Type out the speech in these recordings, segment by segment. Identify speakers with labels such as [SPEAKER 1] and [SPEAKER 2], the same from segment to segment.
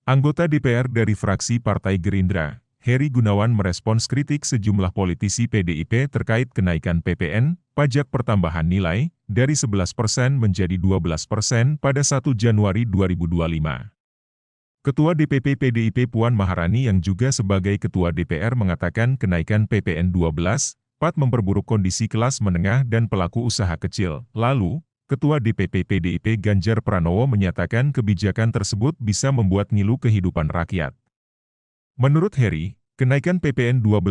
[SPEAKER 1] Anggota DPR dari fraksi Partai Gerindra, Heri Gunawan merespons kritik sejumlah politisi PDIP terkait kenaikan PPN, pajak pertambahan nilai, dari 11% menjadi 12% pada 1 Januari 2025. Ketua DPP PDIP Puan Maharani yang juga sebagai Ketua DPR mengatakan kenaikan PPN 12% memperburuk kondisi kelas menengah dan pelaku usaha kecil. Lalu, Ketua DPP PDIP Ganjar Pranowo menyatakan kebijakan tersebut bisa membuat ngilu kehidupan rakyat. Menurut Heri, kenaikan PPN 12%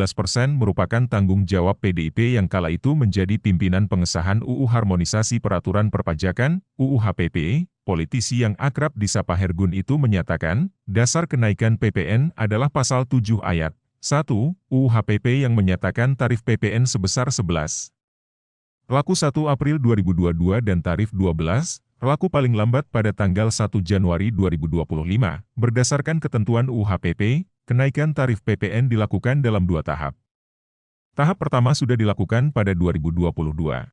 [SPEAKER 1] merupakan tanggung jawab PDIP yang kala itu menjadi pimpinan pengesahan UU Harmonisasi Peraturan Perpajakan, UU HPP. Politisi yang akrab disapa Hergun itu menyatakan, dasar kenaikan PPN adalah pasal 7 ayat 1 UU HPP yang menyatakan tarif PPN sebesar 11. Laku 1 April 2022 dan tarif 12, laku paling lambat pada tanggal 1 Januari 2025. Berdasarkan ketentuan UU HPP, kenaikan tarif PPN dilakukan dalam 2 tahap. Tahap pertama sudah dilakukan pada 2022.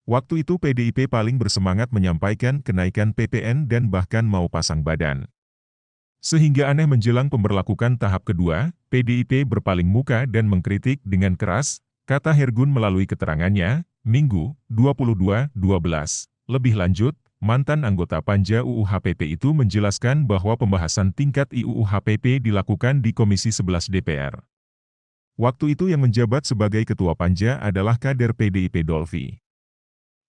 [SPEAKER 1] Waktu itu PDIP paling bersemangat menyampaikan kenaikan PPN dan bahkan mau pasang badan. Sehingga aneh menjelang pemberlakukan tahap kedua, PDIP berpaling muka dan mengkritik dengan keras, kata Hergun melalui keterangannya, Minggu, 22/12. Lebih lanjut, mantan anggota Panja UU HPP itu menjelaskan bahwa pembahasan tingkat UU HPP dilakukan di Komisi 11 DPR. Waktu itu yang menjabat sebagai Ketua Panja adalah kader PDIP Dolvi.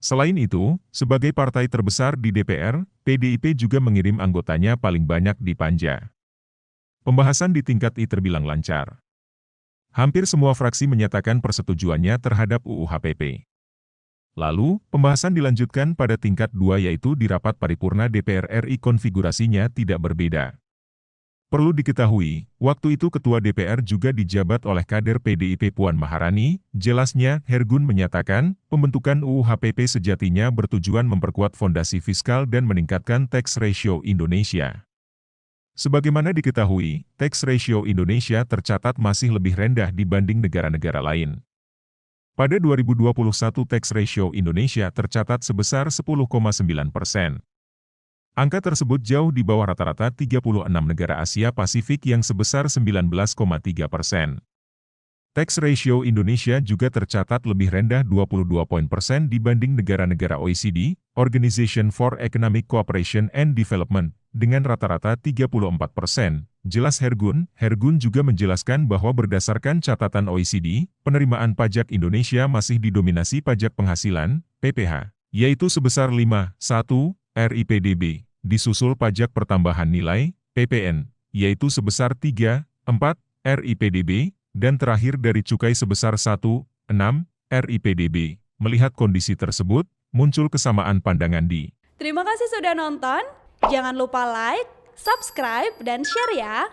[SPEAKER 1] Selain itu, sebagai partai terbesar di DPR, PDIP juga mengirim anggotanya paling banyak di Panja. Pembahasan di tingkat I terbilang lancar. Hampir semua fraksi menyatakan persetujuannya terhadap UU HPP. Lalu, pembahasan dilanjutkan pada tingkat 2 yaitu di rapat paripurna DPR RI konfigurasinya tidak berbeda. Perlu diketahui, waktu itu Ketua DPR juga dijabat oleh kader PDIP Puan Maharani. Jelasnya, Hergun menyatakan, pembentukan UU HPP sejatinya bertujuan memperkuat fondasi fiskal dan meningkatkan tax ratio Indonesia. Sebagaimana diketahui, tax ratio Indonesia tercatat masih lebih rendah dibanding negara-negara lain. Pada 2021 tax ratio Indonesia tercatat sebesar 10,9%. Angka tersebut jauh di bawah rata-rata 36 negara Asia Pasifik yang sebesar 19,3%. Tax ratio Indonesia juga tercatat lebih rendah 22% dibanding negara-negara OECD, Organization for Economic Cooperation and Development, dengan rata-rata 34%. Jelas Hergun juga menjelaskan bahwa berdasarkan catatan OECD, penerimaan pajak Indonesia masih didominasi pajak penghasilan, PPH, yaitu sebesar 5,1 RIPDB. Disusul pajak pertambahan nilai, PPN, yaitu sebesar 3,4 RIPDB, dan terakhir dari cukai sebesar 1,6 RIPDB. Melihat kondisi tersebut, muncul kesamaan pandangan di.
[SPEAKER 2] Terima kasih sudah nonton, jangan lupa like, subscribe, dan share ya!